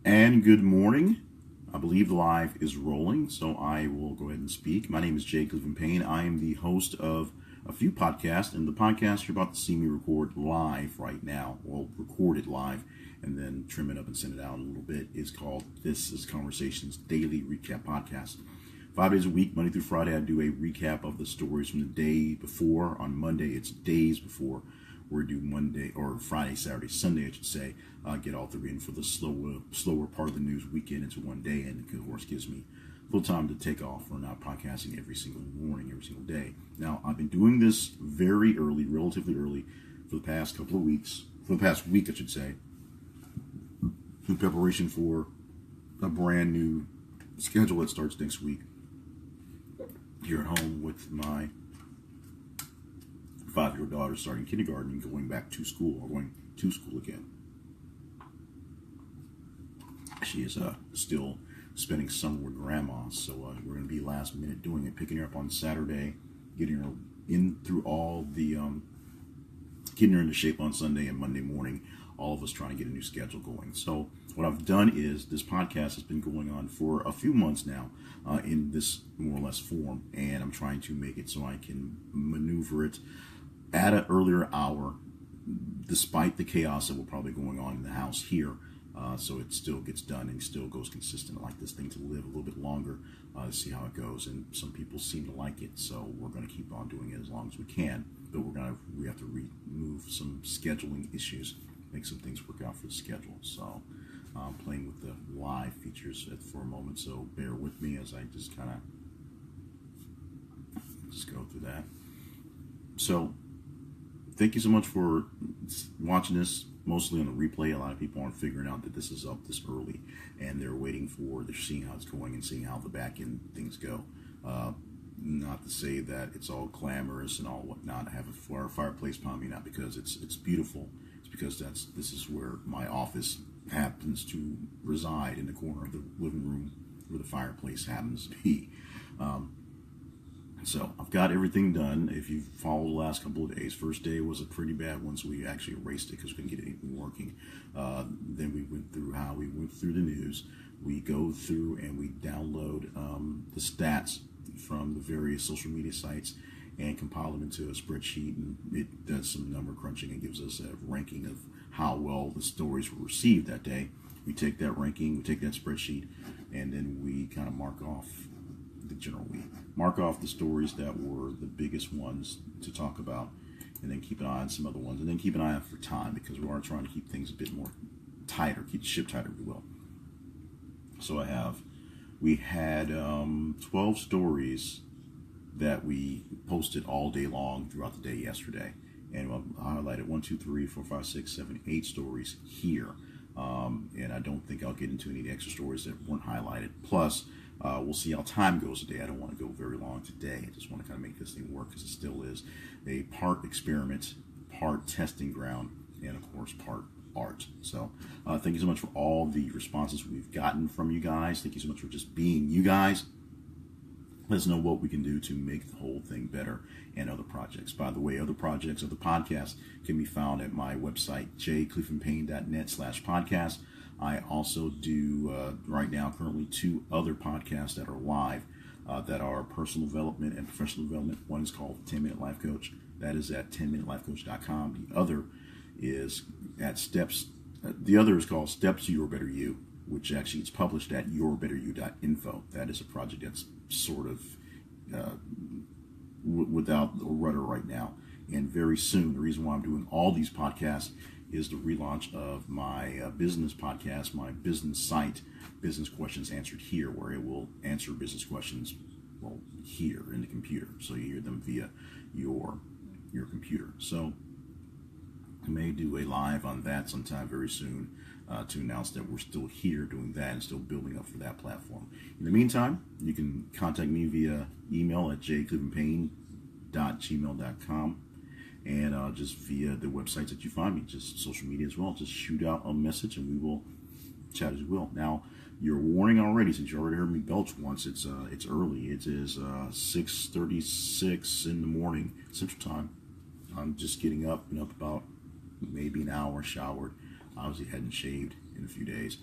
And good morning. I believe the live is rolling, so I will go ahead and speak. My name is Jay Cleveland Payne. I am the host of a few podcasts, and the podcast you're about to see me record live right now, well, record it live, and then trim it up and send it out a little bit, is called This is Conversations Daily Recap Podcast. 5 days a week, Monday through Friday, I do a recap of the stories from the day before. On Monday, it's days before. We do Monday or Friday, Saturday, Sunday, I should say. Get all three in for the slower part of the news weekend into one day, and of course gives me a little time to take off for not podcasting every single morning, every single day. Now, I've been doing this very early, relatively early, for the past couple of weeks, for the past week, I should say, in preparation for a brand new schedule that starts next week here at home with my 5-year-old daughter starting kindergarten and going back to school, or going to school again. She is still spending summer with grandma, so we're going to be last minute doing it, picking her up on Saturday, getting her in through all the, getting her into shape on Sunday and Monday morning, all of us trying to get a new schedule going. So what I've done is this podcast has been going on for a few months now in this more or less form, and I'm trying to make it so I can maneuver it at an earlier hour, despite the chaos that will probably going on in the house here. So it still gets done and still goes consistent. I like this thing to live a little bit longer to see how it goes, and some people seem to like it, so we're going to keep on doing it as long as we can. But we have to remove some scheduling issues, make some things work out for the schedule. So I'm playing with the live features for a moment, so bear with me as I just kind of just go through that. So thank you so much for watching this, mostly on the replay. A lot of people aren't figuring out that this is up this early, and they're seeing how it's going and seeing how the back end things go. Not to say that it's all glamorous and all whatnot. I have a fireplace behind me, not because it's beautiful. It's because this is where my office happens to reside, in the corner of the living room where the fireplace happens to be. So I've got everything done. If you followed the last couple of days, first day was a pretty bad one, so we actually erased it because we couldn't get anything working. Then we went through the news. We go through and we download the stats from the various social media sites and compile them into a spreadsheet, and it does some number crunching and gives us a ranking of how well the stories were received that day. We take that ranking, we take that spreadsheet, and then we kind of mark off the stories that were the biggest ones to talk about, and then keep an eye on some other ones, and then keep an eye out for time, because we are trying to keep things a bit more tighter, keep the ship tighter, if you will. So we had 12 stories that we posted all day long throughout the day yesterday, and I highlighted 1, 2, 3, 4, 5, 6, 7, 8 stories here, and I don't think I'll get into any of the extra stories that weren't highlighted. Plus, we'll see how time goes today. I don't want to go very long today. I just want to kind of make this thing work, because it still is a part experiment, part testing ground, and of course part art. So thank you so much for all the responses we've gotten from you guys. Thank you so much for just being you guys. Let us know what we can do to make the whole thing better, and other projects. By the way, other projects, other podcasts can be found at my website, jclevelandpayne.net/podcast. I also do, right now, currently 2 other podcasts that are live that are personal development and professional development. One is called 10-Minute Life Coach. That is at 10minutelifecoach.com. The other is the other is called Steps to Your Better You, which actually it's published at yourbetteryou.info. That is a project that's sort of without a rudder right now. And very soon, the reason why I'm doing all these podcasts is the relaunch of my business podcast, my business site, Business Questions Answered Here, where it will answer business questions, well, here in the computer. So you hear them via your computer. So I may do a live on that sometime very soon to announce that we're still here doing that and still building up for that platform. In the meantime, you can contact me via email at jclevelandpayne.gmail.com, and just via the websites that you find me, just social media as well. Just shoot out a message and we will chat as well. Now, your warning already, since you already heard me belch once, it's early. It is 6:36 in the morning Central Time. I'm just getting up, about maybe an hour, showered, Obviously hadn't shaved in a few days,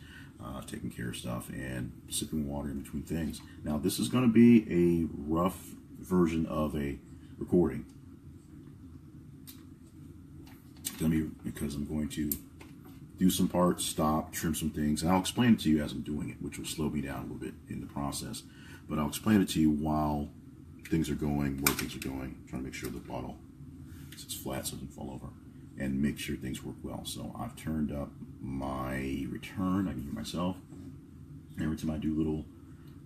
taking care of stuff and sipping water in between things. Now this is going to be a rough version of a recording. It's going to be because I'm going to do some parts, stop, trim some things, and I'll explain it to you as I'm doing it, which will slow me down a little bit in the process. But I'll explain it to you while things are going, where things are going, trying to make sure the bottle sits flat so it doesn't fall over, and make sure things work well. So I've turned up my return. I can hear myself. Every time I do little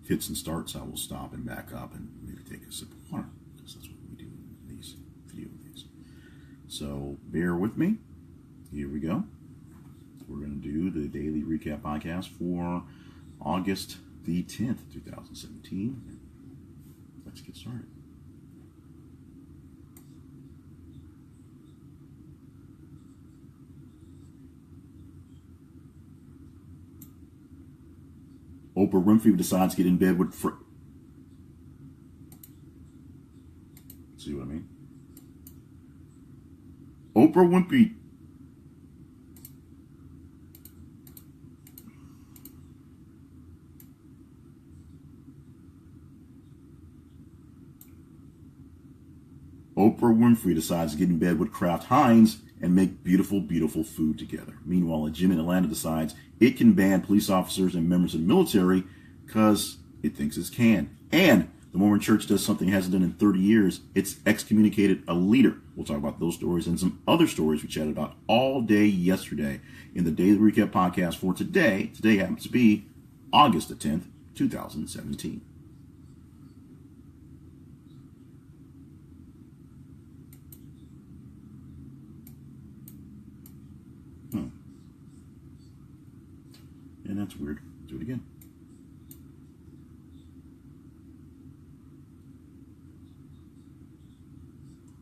hits and starts, I will stop and back up and maybe take a sip of water, because that's what we do in these video things. So bear with me. Here we go. We're going to do the daily recap podcast for August the 10th, 2017. Let's get started. Oprah Winfrey decides to get in bed with See what I mean? Oprah Winfrey decides to get in bed with Kraft Heinz and make beautiful, beautiful food together. Meanwhile, a gym in Atlanta decides it can ban police officers and members of the military because it thinks it can. And the Mormon Church does something it hasn't done in 30 years. It's excommunicated a leader. We'll talk about those stories and some other stories we chatted about all day yesterday in the Daily Recap podcast for today. Today happens to be August the 10th, 2017. And that's weird. Do it again.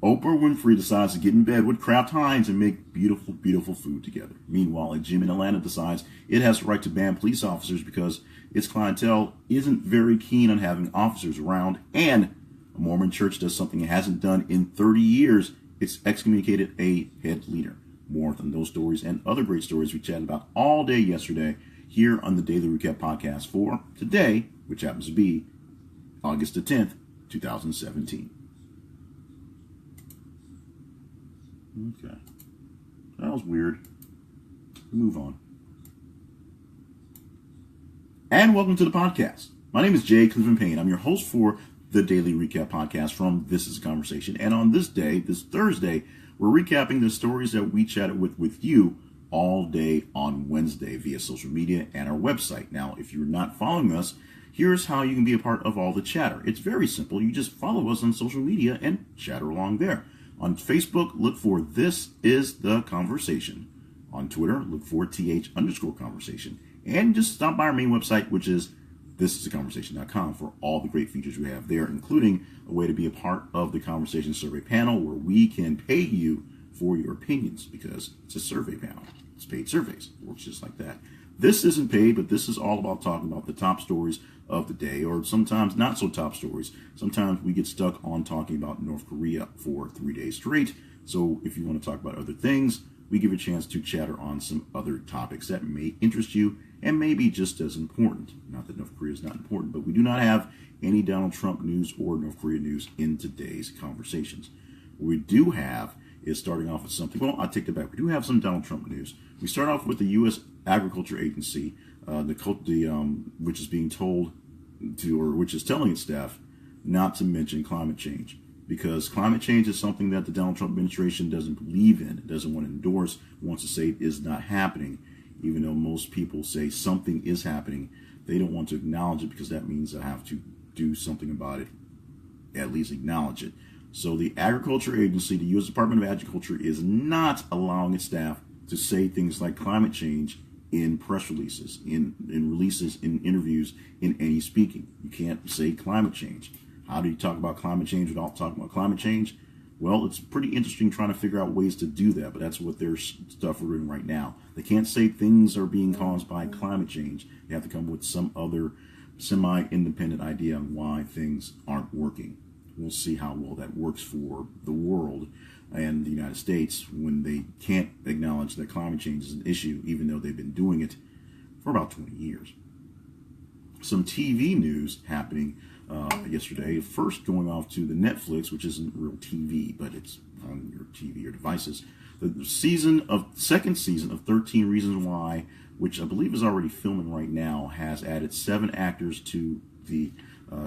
Oprah Winfrey decides to get in bed with Kraft Heinz and make beautiful, beautiful food together. Meanwhile, a gym in Atlanta decides it has the right to ban police officers because its clientele isn't very keen on having officers around. And a Mormon church does something it hasn't done in 30 years. It's excommunicated a head leader. More than those stories and other great stories we chatted about all day yesterday here on the Daily Recap podcast for today, which happens to be August the 10th, 2017. Okay. That was weird. Move on. And welcome to the podcast. My name is Jay Cleveland Payne. I'm your host for the Daily Recap podcast from This Is a Conversation. And on this day, this Thursday, we're recapping the stories that we chatted with you all day on Wednesday via social media and our website. Now, if you're not following us, here's how you can be a part of all the chatter. It's very simple. You just follow us on social media and chatter along there. On Facebook, look for This Is the Conversation. On Twitter, look for th_conversation. And just stop by our main website, which is thisisaconversation.com, for all the great features we have there, including a way to be a part of the conversation survey panel where we can pay you for your opinions, because it's a survey panel. It's paid surveys. It works just like that. This isn't paid, but this is all about talking about the top stories of the day, or sometimes not so top stories. Sometimes we get stuck on talking about North Korea for 3 days straight. So if you want to talk about other things, we give you a chance to chatter on some other topics that may interest you and may be just as important. Not that North Korea is not important, but we do not have any Donald Trump news or North Korea news in today's conversations. What we do have is starting off with something. Well, I take that back. We do have some Donald Trump news. We start off with the U.S. Agriculture Agency, which is being told to, or which is telling its staff not to mention climate change, because climate change is something that the Donald Trump administration doesn't believe in, doesn't want to endorse, wants to say is not happening. Even though most people say something is happening, they don't want to acknowledge it because that means they have to do something about it, at least acknowledge it. So the Agriculture Agency, the U.S. Department of Agriculture, is not allowing its staff to say things like climate change in press releases, in releases, in interviews, in any speaking. You can't say climate change. How do you talk about climate change without talking about climate change? Well, it's pretty interesting trying to figure out ways to do that, but that's what their stuff are doing right now. They can't say things are being caused by climate change. They have to come with some other semi-independent idea on why things aren't working. We'll see how well that works for the world. and the United States when they can't acknowledge that climate change is an issue, even though they've been doing it for about 20 years. Some TV news happening yesterday. First, going off to the Netflix, which isn't real TV, but it's on your TV or devices. The second season of 13 Reasons Why, which I believe is already filming right now, has added 7 actors to the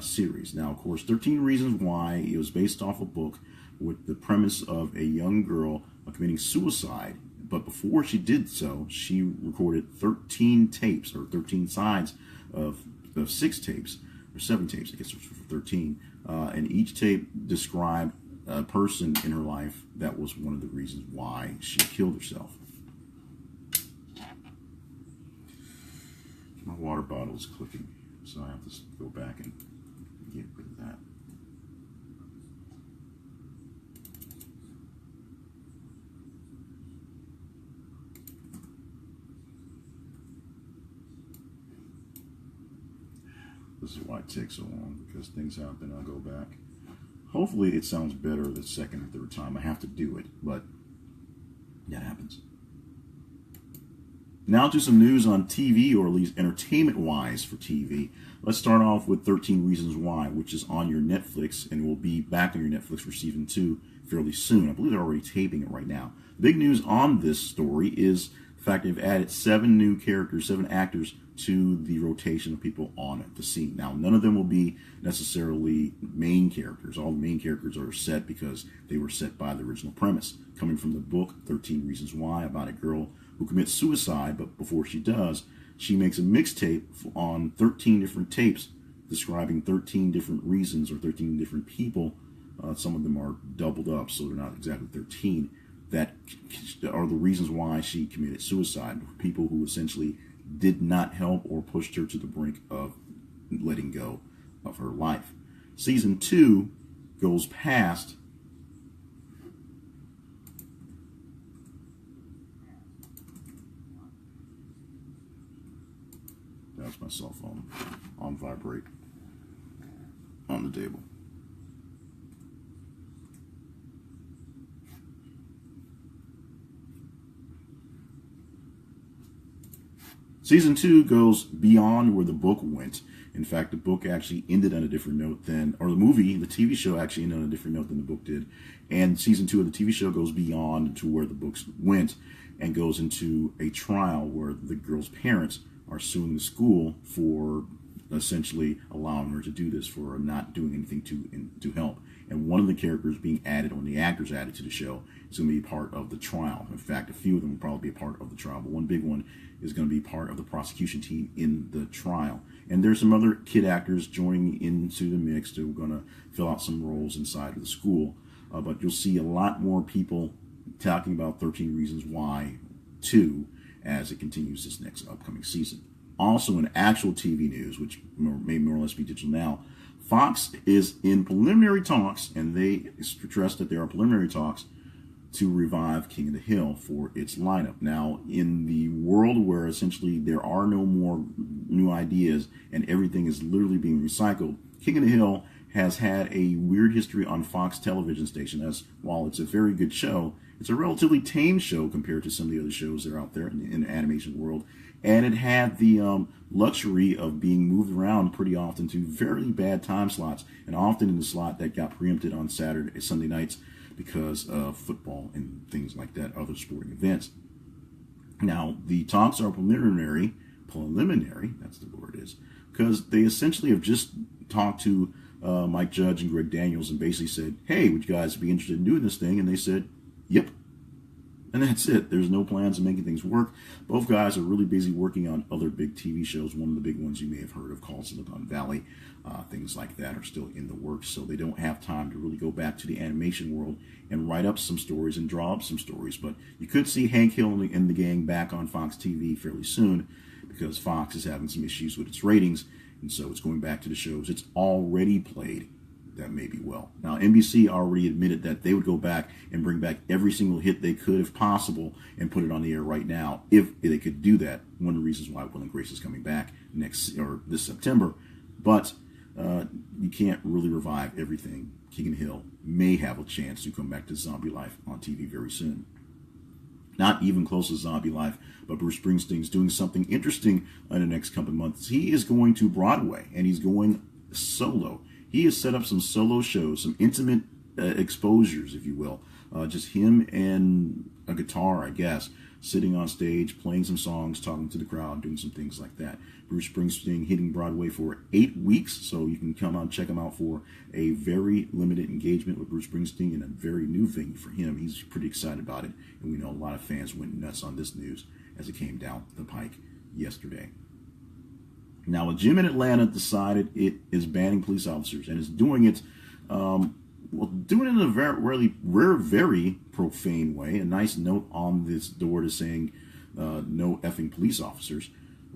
series. Now, of course, 13 Reasons Why, it was based off a book with the premise of a young girl committing suicide. But before she did so, she recorded 13 tapes, or 13 sides of 6 tapes, or 7 tapes, I guess it was for 13. And each tape described a person in her life that was one of the reasons why she killed herself. My water bottle is clicking, so I have to go back and get rid of that. This is why it takes so long, because things happen. I'll go back. Hopefully it sounds better the second or third time. I have to do it, but that happens. Now to some news on TV, or at least entertainment-wise for TV. Let's start off with 13 Reasons Why, which is on your Netflix, and will be back on your Netflix for Season 2 fairly soon. I believe they're already taping it right now. Big news on this story is the fact they've added 7 new characters, 7 actors, to the rotation of people on the scene. Now, none of them will be necessarily main characters. All the main characters are set because they were set by the original premise. Coming from the book, 13 Reasons Why, about a girl who commits suicide, but before she does, she makes a mixtape on 13 different tapes describing 13 different reasons, or 13 different people. Some of them are doubled up, so they're not exactly 13, that are the reasons why she committed suicide. People who essentially did not help or pushed her to the brink of letting go of her life. Season 2 goes past that's my cell phone on vibrate on the table. Season 2 goes beyond where the book went. In fact, the book actually ended on a different note than, or the TV show actually ended on a different note than the book did. And Season 2 of the TV show goes beyond to where the books went and goes into a trial where the girl's parents are suing the school for essentially allowing her to do this, for not doing anything to help. And one of the characters being added, one of the actors added to the show, is going to be part of the trial. In fact, a few of them will probably be a part of the trial, but one big one is going to be part of the prosecution team in the trial. And there's some other kid actors joining into the mix who are going to fill out some roles inside of the school. But you'll see a lot more people talking about 13 Reasons Why 2 as it continues this next upcoming season. Also in actual TV news, which may more or less be digital now, Fox is in preliminary talks, and they stress that there are preliminary talks to revive King of the Hill for its lineup. Now, in the world where essentially there are no more new ideas and everything is literally being recycled, King of the Hill has had a weird history on Fox television station, as while it's a very good show, it's a relatively tame show compared to some of the other shows that are out there in the animation world. And it had the luxury of being moved around pretty often to very bad time slots, and often in the slot that got preempted on Sunday nights because of football and things like that, other sporting events. Now, the talks are preliminary, that's the word is, because they essentially have just talked to Mike Judge and Greg Daniels and basically said, hey, would you guys be interested in doing this thing? And they said, yep. And that's it. There's no plans of making things work. Both guys are really busy working on other big TV shows. One of the big ones you may have heard of called Silicon Valley. Things like that are still in the works, so they don't have time to really go back to the animation world and write up some stories and draw up some stories. But you could see Hank Hill and the gang back on Fox TV fairly soon, because Fox is having some issues with its ratings, and so it's going back to the shows it's already played that may be well. Now, NBC already admitted that they would go back and bring back every single hit they could if possible and put it on the air right now, if they could do that. One of the reasons why Will and Grace is coming back this September. But you can't really revive everything Keegan Hill may have a chance to come back to Zombie Life on TV very soon. Not even close to Zombie Life, but Bruce Springsteen's doing something interesting in the next couple of months. He is going to Broadway, and he's going solo. He has set up some solo shows, some intimate exposures, if you will. Just him and a guitar, I guess, sitting on stage, playing some songs, talking to the crowd, doing some things like that. Bruce Springsteen hitting Broadway for 8 weeks, so you can come out and check him out for a very limited engagement with Bruce Springsteen in a very new venue for him. He's pretty excited about it, and we know a lot of fans went nuts on this news as it came down the pike yesterday. Now, a gym in Atlanta decided it is banning police officers, and is doing it doing it in a very profane way. A nice note on this door to saying no effing police officers.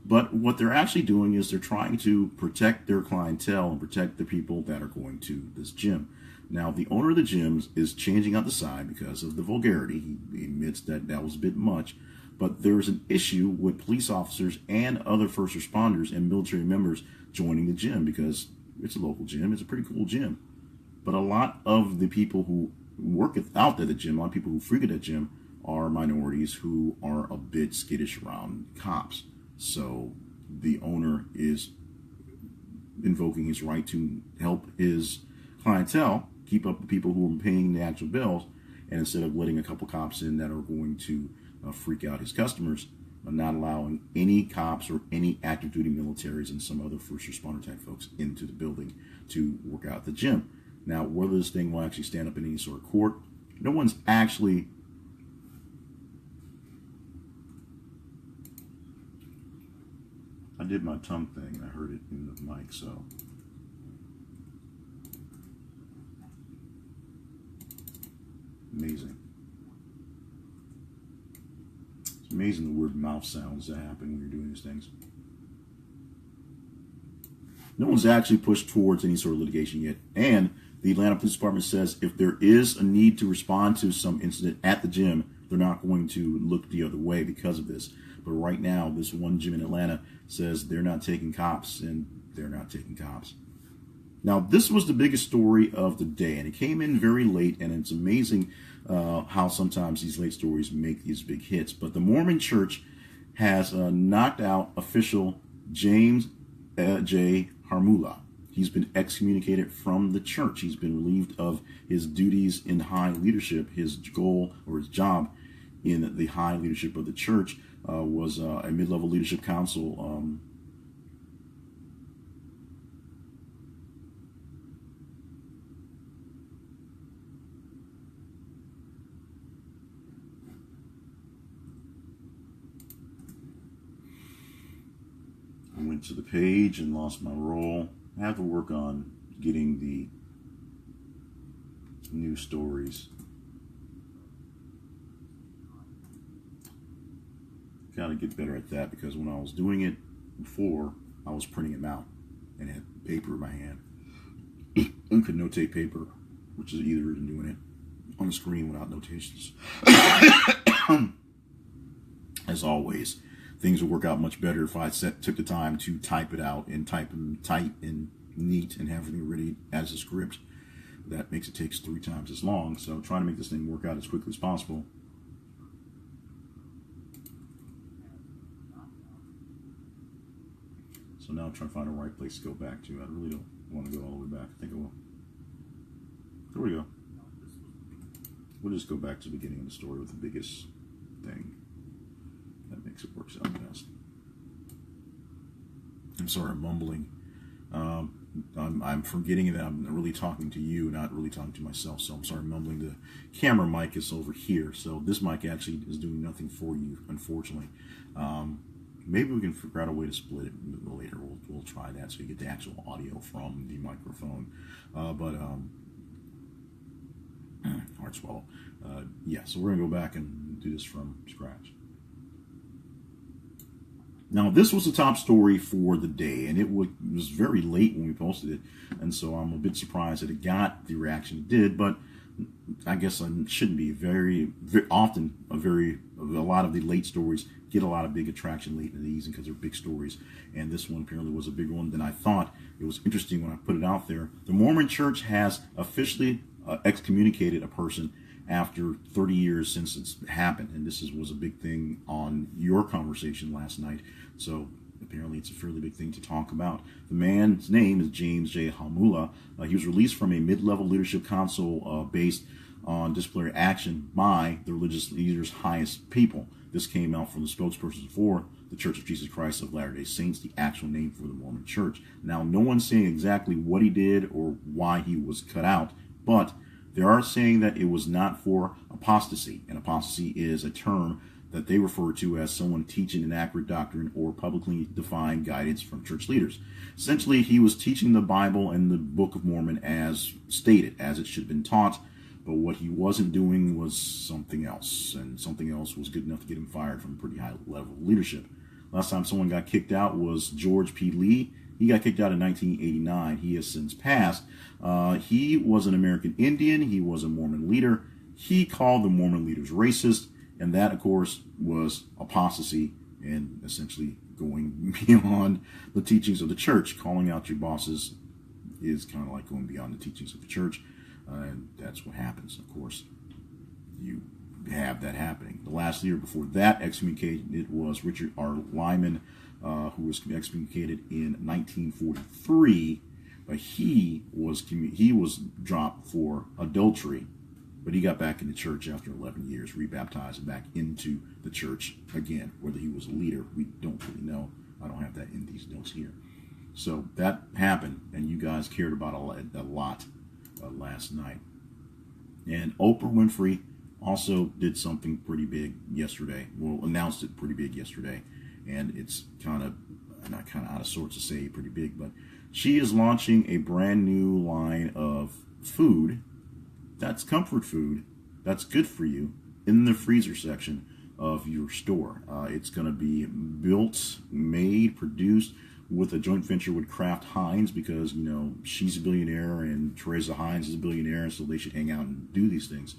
But what they're actually doing is they're trying to protect their clientele and protect the people that are going to this gym. Now, the owner of the gym is changing out the sign because of the vulgarity. He admits that that was a bit much. But there's an issue with police officers and other first responders and military members joining the gym because it's a local gym. It's a pretty cool gym. But a lot of the people who work out at the gym, a lot of people who frequent that gym, are minorities who are a bit skittish around cops. So the owner is invoking his right to help his clientele keep up the people who are paying the actual bills, and instead of letting a couple cops in that are going to freak out his customers, not allowing any cops or any active duty militaries and some other first responder type folks into the building to work out at the gym. Now, whether this thing will actually stand up in any sort of court, no one's actually I did my tongue thing. I heard it in the mic, so. Amazing. It's amazing the weird mouth sounds that happen when you're doing these things. No one's actually pushed towards any sort of litigation yet. And the Atlanta Police Department says if there is a need to respond to some incident at the gym, they're not going to look the other way because of this. But right now, this one gym in Atlanta says they're not taking cops, and they're not taking cops. Now, this was the biggest story of the day, and it came in very late, and it's amazing how sometimes these late stories make these big hits. But the Mormon Church has knocked out official James J. Harmula. He's been excommunicated from the church. He's been relieved of his duties in high leadership. His goal or his job in the high leadership of the church was a mid-level leadership council. I went to the page and lost my role. I have to work on getting the news stories. Got to get better at that because when I was doing it before, I was printing them out and had paper in my hand and could notate paper, which is easier than doing it on the screen without notations. As always, things would work out much better if I took the time to type it out and type them tight and neat and have everything ready as a script. That makes it take 3 times as long. So trying to make this thing work out as quickly as possible. So now I'm trying to find the right place to go back to. I really don't want to go all the way back. I think I will. There we go. We'll just go back to the beginning of the story with the biggest thing. That makes it work out best. I'm sorry, I'm mumbling. I'm forgetting that I'm really talking to you, not really talking to myself. So I'm sorry, mumbling. The camera mic is over here, so this mic actually is doing nothing for you, unfortunately. Maybe we can figure out a way to split it later. We'll try that so you get the actual audio from the microphone. Hard swallow. Yeah, so we're gonna go back and do this from scratch. Now, this was the top story for the day, and it was very late when we posted it, and so I'm a bit surprised that it got the reaction it did, but I guess I shouldn't be very often a lot of the late stories get a lot of big attraction late in the season because they're big stories, and this one apparently was a bigger one than I thought. It was interesting when I put it out there. The Mormon Church has officially excommunicated a person after 30 years since it's happened, and this was a big thing on your conversation last night. So apparently it's a fairly big thing to talk about. The man's name is James J. Hamula. He was released from a mid-level leadership council based on disciplinary action by the religious leader's highest people. This came out from the spokesperson for the Church of Jesus Christ of Latter-day Saints, the actual name for the Mormon Church. Now, no one's saying exactly what he did or why he was cut out, but they are saying that it was not for apostasy, and apostasy is a term that they refer to as someone teaching inaccurate doctrine or publicly defying guidance from church leaders. Essentially, he was teaching the Bible and the Book of Mormon as stated, as it should have been taught, but what he wasn't doing was something else, and something else was good enough to get him fired from pretty high level leadership. Last time someone got kicked out was George P. Lee. He got kicked out in 1989. He has since passed. He was an American Indian. He was a Mormon leader. He called the Mormon leaders racist, and that, of course, was apostasy and essentially going beyond the teachings of the church. Calling out your bosses is kind of like going beyond the teachings of the church, and that's what happens. Of course, you have that happening. The last leader before that excommunicated was Richard R. Lyman, who was excommunicated in 1943, but he was dropped for adultery. But he got back in the church after 11 years, rebaptized and back into the church again. Whether he was a leader, we don't really know. I don't have that in these notes here. So that happened, and you guys cared about a lot last night. And Oprah Winfrey also did something pretty big yesterday. Well, announced it pretty big yesterday, and it's kind of out of sorts to say pretty big, but she is launching a brand new line of food that's comfort food, that's good for you, in the freezer section of your store. It's going to be built, made, produced with a joint venture with Kraft Heinz, because, you know, she's a billionaire and Teresa Heinz is a billionaire, and so they should hang out and do these things.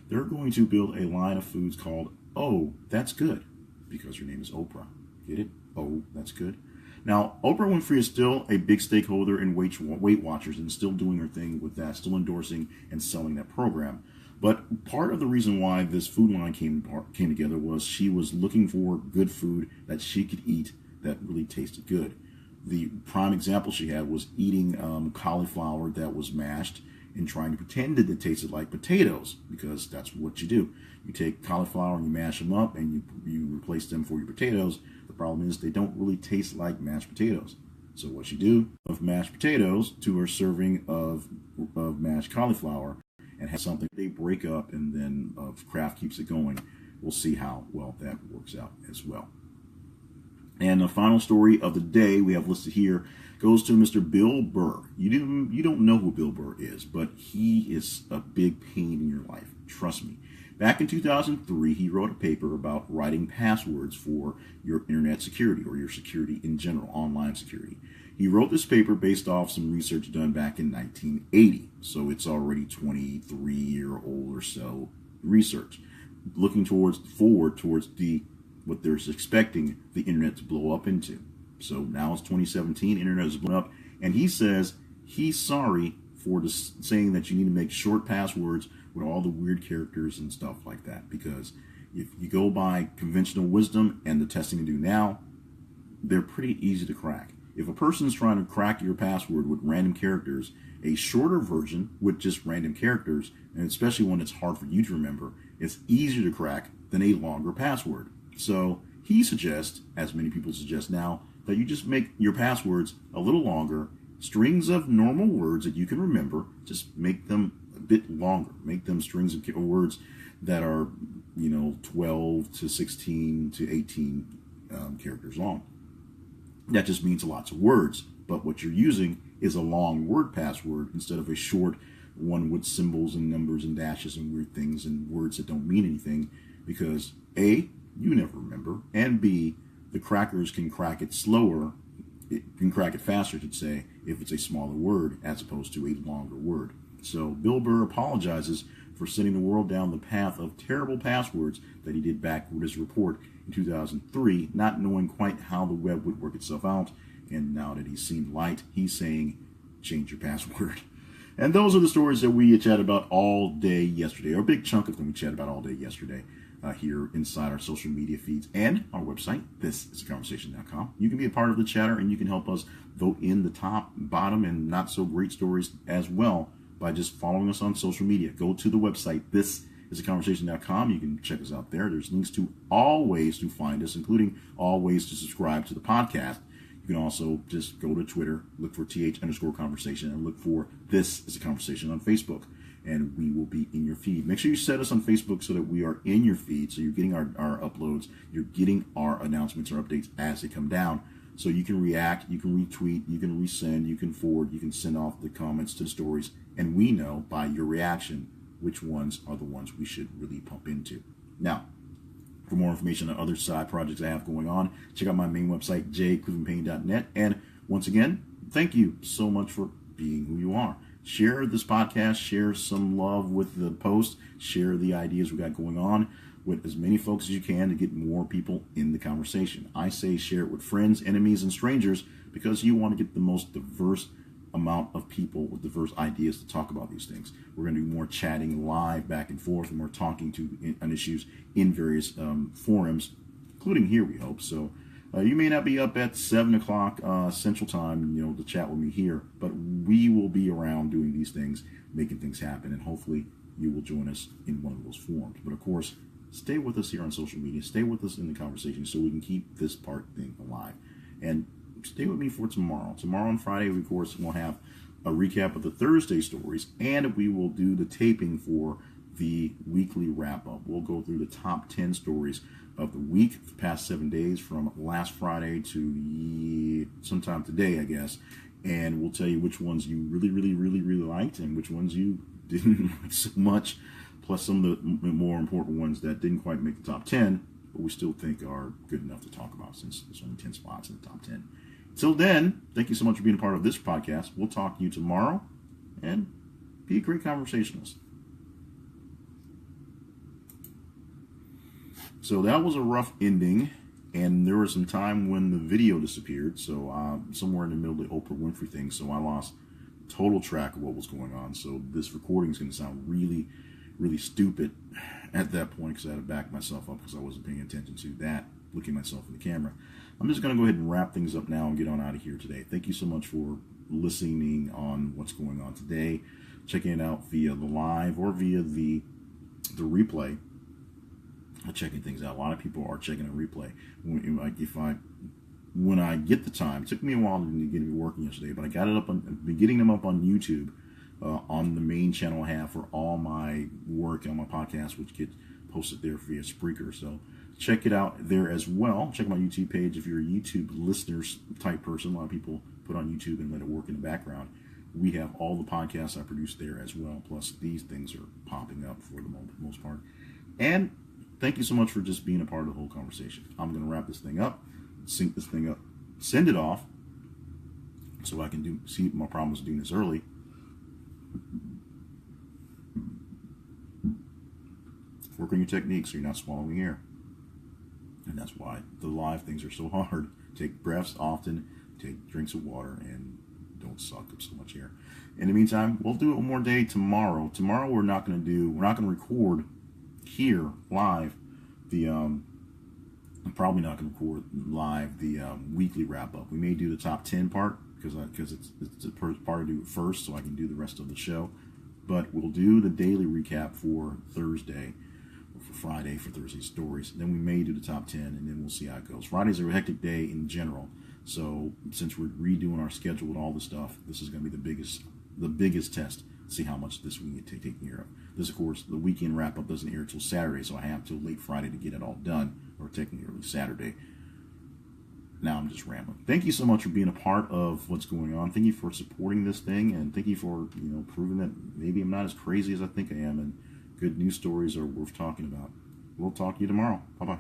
They're going to build a line of foods called Oh, That's Good, because her name is Oprah. Get it? Oh, That's Good. Now, Oprah Winfrey is still a big stakeholder in Weight Watchers and still doing her thing with that, still endorsing and selling that program. But part of the reason why this food line came together was she was looking for good food that she could eat that really tasted good. The prime example she had was eating cauliflower that was mashed and trying to pretend that it tasted like potatoes, because that's what you do. You take cauliflower and you mash them up and you replace them for your potatoes. The problem is they don't really taste like mashed potatoes. So what you do of mashed potatoes to her serving of mashed cauliflower, and have something they break up, and then Kraft keeps it going. We'll see how well that works out as well. And the final story of the day we have listed here goes to Mr. Bill Burr. You don't know who Bill Burr is, but he is a big pain in your life. Trust me. Back in 2003, he wrote a paper about writing passwords for your internet security, or your security in general, online security. He wrote this paper based off some research done back in 1980, so it's already 23-year-old or so research, looking forward towards what they're expecting the internet to blow up into. So now it's 2017, internet is blown up, and he says he's sorry for saying that you need to make short passwords with all the weird characters and stuff like that, because if you go by conventional wisdom and the testing they do now, they're pretty easy to crack. If a person's trying to crack your password with random characters, a shorter version with just random characters, and especially when it's hard for you to remember, it's easier to crack than a longer password. So he suggests, as many people suggest now, that you just make your passwords a little longer, strings of normal words that you can remember, just make them a bit longer. Make them strings of words that are, 12 to 16 to 18 characters long. That just means lots of words, but what you're using is a long word password instead of a short one with symbols and numbers and dashes and weird things and words that don't mean anything, because A, you never remember, and B, the crackers can crack it slower, it can crack it faster, I should say, if it's a smaller word as opposed to a longer word. So Bill Burr apologizes for sending the world down the path of terrible passwords that he did back with his report in 2003, not knowing quite how the web would work itself out. And now that he's seen light, he's saying, change your password. And those are the stories that we chatted about all day yesterday, or a big chunk of them we chatted about all day yesterday here inside our social media feeds and our website, thisisaconversation.com. You can be a part of the chatter, and you can help us vote in the top, bottom, and not so great stories as well by just following us on social media. Go to the website, thisisaconversation.com. You can check us out there. There's links to all ways to find us, including all ways to subscribe to the podcast. You can also just go to Twitter, look for th_conversation, and look for This Is a Conversation on Facebook, and we will be in your feed. Make sure you set us on Facebook so that we are in your feed, so you're getting our uploads, you're getting our announcements or updates as they come down, so you can react, you can retweet, you can resend, you can forward, you can send off the comments to the stories, and we know by your reaction which ones are the ones we should really pump into. Now, for more information on other side projects I have going on, check out my main website, jclevelandpayne.net. And once again, thank you so much for being who you are. Share this podcast, share some love with the post, share the ideas we got going on with as many folks as you can to get more people in the conversation. I say share it with friends, enemies, and strangers because you want to get the most diverse amount of people with diverse ideas to talk about these things. We're going to do more chatting live back and forth, and more talking on issues in various forums, including here, we hope. So you may not be up at 7 o'clock Central Time, to chat with me here, but we will be around doing these things, making things happen, and hopefully you will join us in one of those forums. But of course, stay with us here on social media. Stay with us in the conversation so we can keep this thing alive. And stay with me for tomorrow. Tomorrow on Friday, of course, we'll have a recap of the Thursday stories, and we will do the taping for the weekly wrap-up. We'll go through the top 10 stories of the week, the past 7 days, from last Friday to sometime today, I guess, and we'll tell you which ones you really, really, really, really liked and which ones you didn't like so much, plus some of the more important ones that didn't quite make the top 10, but we still think are good enough to talk about since there's only 10 spots in the top 10. Till then, thank you so much for being a part of this podcast. We'll talk to you tomorrow, and be a great conversationalist. So that was a rough ending, and there was some time when the video disappeared, so somewhere in the middle of the Oprah Winfrey thing, so I lost total track of what was going on. So this recording is going to sound really, really stupid at that point because I had to back myself up because I wasn't paying attention to that, looking at myself in the camera. I'm just going to go ahead and wrap things up now and get on out of here today. Thank you so much for listening on what's going on today, checking it out via the live or via the replay. Checking things out. A lot of people are checking a replay. When I get the time, it took me a while to get me working yesterday, but I got it up been getting them up on YouTube, on the main channel I have for all my work on my podcast, which get posted there via Spreaker. So check it out there as well. Check my YouTube page if you're a YouTube listeners type person. A lot of people put on YouTube and let it work in the background. We have all the podcasts I produce there as well. Plus these things are popping up for the most part. And thank you so much for just being a part of the whole conversation. I'm going to wrap this thing up, sync this thing up, send it off, so I can see my problems doing this early. Work on your technique so you're not swallowing air. And that's why the live things are so hard. Take breaths often, take drinks of water, and don't suck up so much air. In the meantime, we'll do it one more day tomorrow. Tomorrow we're not going to record here live I'm probably not going to record live the weekly wrap up. We may do the top 10 part because it's the first part to do it first, so I can do the rest of the show. But we'll do the daily recap for Thursday or for Friday for Thursday's stories. Then we may do the top 10, and then we'll see how it goes. Friday's a hectic day in general, so since we're redoing our schedule with all the stuff, this is going to be the biggest test. See how much this we get taken care of. This, of course, the weekend wrap-up doesn't air till Saturday, so I have till late Friday to get it all done, or technically early Saturday. Now I'm just rambling. Thank you so much for being a part of what's going on. Thank you for supporting this thing, and thank you for proving that maybe I'm not as crazy as I think I am, and good news stories are worth talking about. We'll talk to you tomorrow. Bye-bye.